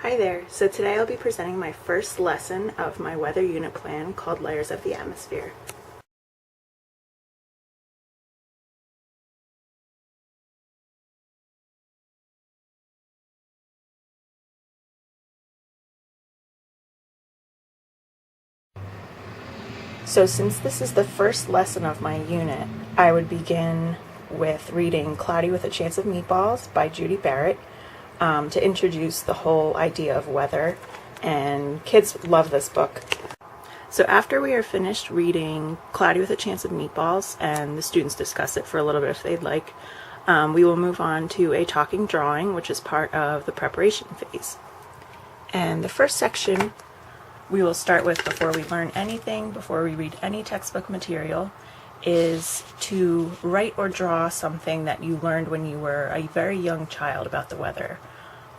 Hi there. So today I'll be presenting my first lesson of my weather unit plan called Layers of the Atmosphere. So since this is the first lesson of my unit, I would begin with reading Cloudy with a Chance of Meatballs by Judy Barrett to introduce the whole idea of weather, and kids love this book. So after we are finished reading Cloudy with a Chance of Meatballs, and the students discuss it for a little bit if they'd like, we will move on to a talking drawing, which is part of the preparation phase. And the first section we will start with, before we learn anything, before we read any textbook material, is to write or draw something that you learned when you were a very young child about the weather.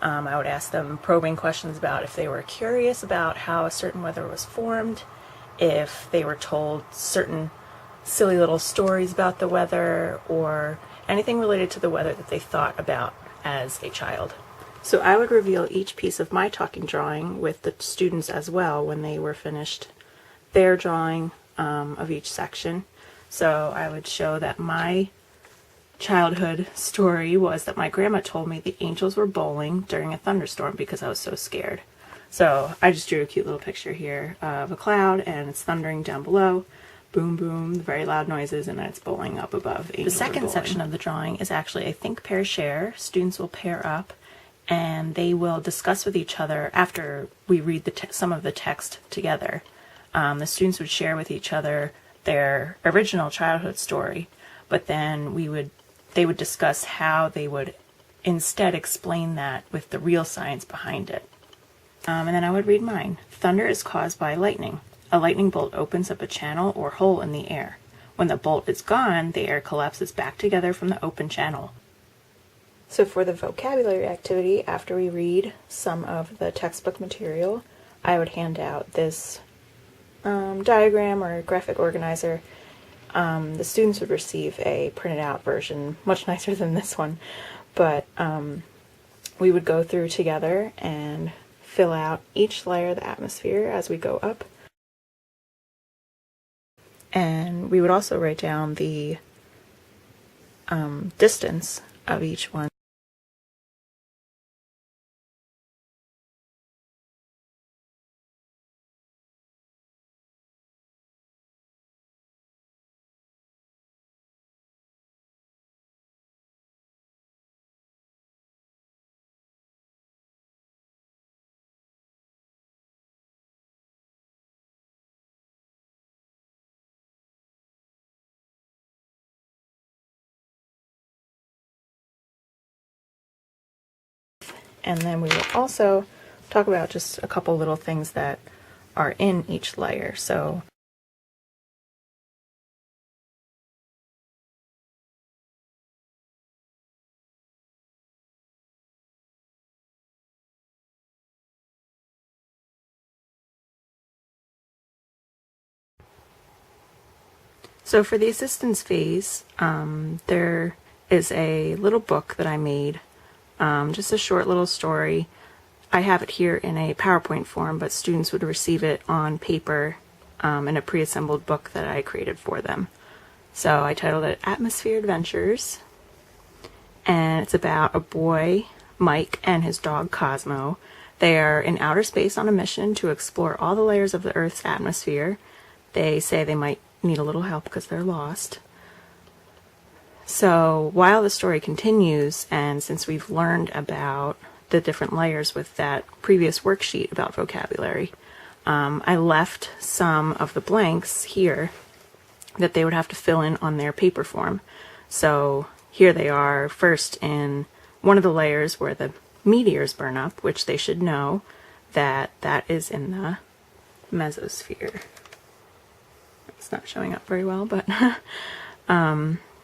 I would ask them probing questions about if they were curious about how a certain weather was formed, if they were told certain silly little stories about the weather, or anything related to the weather that they thought about as a child. So I would reveal each piece of my talking drawing with the students as well when they were finished their drawing of each section. So I would show that my childhood story was that my grandma told me the angels were bowling during a thunderstorm because I was so scared. So I just drew a cute little picture here of a cloud, and it's thundering down below. Boom, boom, very loud noises, and then it's bowling up above. The second section of the drawing is actually a think, pair, share. Students will pair up, and they will discuss with each other after we read some of the text together. The students would share with each other their original childhood story, but then they would discuss how they would instead explain that with the real science behind it. And then I would read mine. Thunder is caused by lightning. A lightning bolt opens up a channel or hole in the air. When the bolt is gone, the air collapses back together from the open channel. So for the vocabulary activity, after we read some of the textbook material, I would hand out this diagram or graphic organizer. The students would receive a printed out version, much nicer than this one, but we would go through together and fill out each layer of the atmosphere as we go up. And we would also write down the distance of each one. And then we will also talk about just a couple little things that are in each layer. So for the assistance phase, there is a little book that I made, just a short little story. I have it here in a PowerPoint form, but students would receive it on paper in a pre-assembled book that I created for them. So I titled it Atmosphere Adventures, and it's about a boy, Mike, and his dog Cosmo. They are in outer space on a mission to explore all the layers of the Earth's atmosphere. They say they might need a little help because they're lost. So while the story continues, and since we've learned about the different layers with that previous worksheet about vocabulary, I left some of the blanks here that they would have to fill in on their paper form. So here they are, first in one of the layers where the meteors burn up, which they should know that is in the mesosphere. It's not showing up very well, but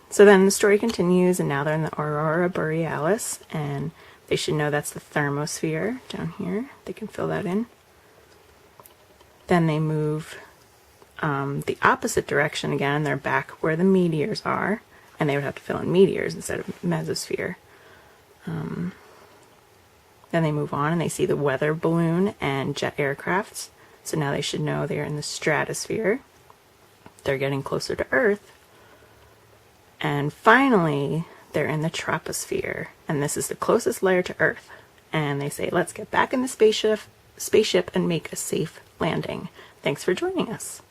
so then the story continues, and now they're in the Aurora Borealis, and they should know that's the thermosphere down here. They can fill that in. Then they move the opposite direction again. They're back where the meteors are, and they would have to fill in meteors instead of mesosphere. Then Then they move on and they see the weather balloon and jet aircrafts. So now they should know they're in the stratosphere. They're getting closer to Earth. And finally, they're in the troposphere. And this is the closest layer to Earth. And they say, let's get back in the spaceship and make a safe landing. Thanks for joining us.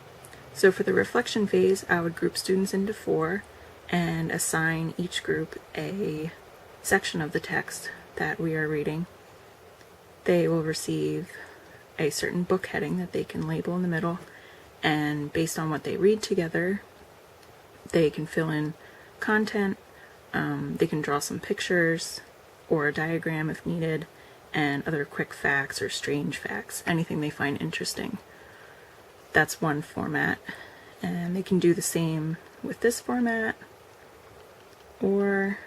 So for the reflection phase, I would group students into 4 and assign each group a section of the text that we are reading. They will receive a certain book heading that they can label in the middle, and based on what they read together, they can fill in content, they can draw some pictures or a diagram if needed, and other quick facts or strange facts, anything they find interesting. That's one format, and they can do the same with this format or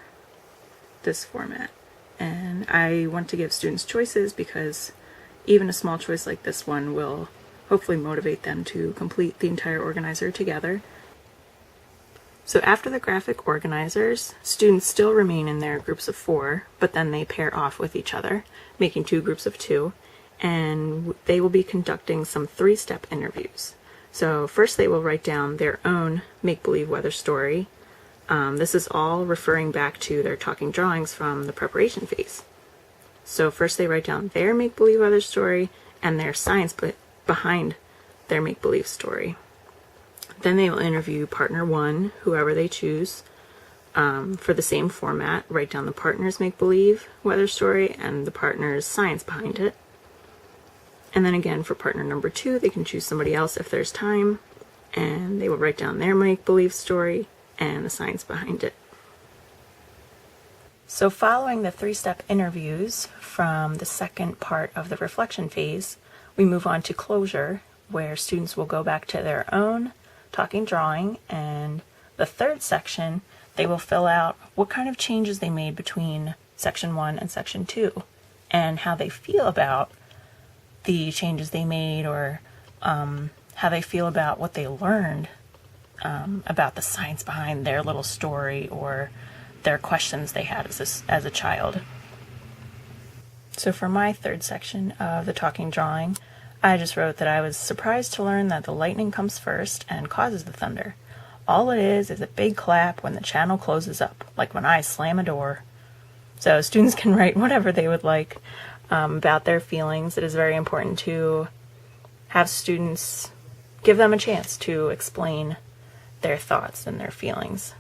this format. And I want to give students choices because even a small choice like this one will hopefully motivate them to complete the entire organizer together. So after the graphic organizers, students still remain in their groups of 4, but then they pair off with each other, making 2 groups of 2, and they will be conducting some 3-step interviews. So first they will write down their own make-believe weather story. This is all referring back to their talking drawings from the preparation phase. So first they write down their make-believe weather story and their science behind their make-believe story. Then they will interview partner 1, whoever they choose, for the same format. Write down the partner's make-believe weather story and the partner's science behind it. And then again for partner number 2, they can choose somebody else if there's time, and they will write down their make-believe story and the science behind it. So following the 3-step interviews from the second part of the reflection phase, we move on to closure, where students will go back to their own talking drawing, and the third section, they will fill out what kind of changes they made between section 1 and section 2, and how they feel about the changes they made, or how they feel about what they learned about the science behind their little story, or their questions they had as a child. So for my third section of the talking drawing, I just wrote that I was surprised to learn that the lightning comes first and causes the thunder. All it is a big clap when the channel closes up, like when I slam a door. So students can write whatever they would like about their feelings. It is very important to have students give them a chance to explain their thoughts and their feelings.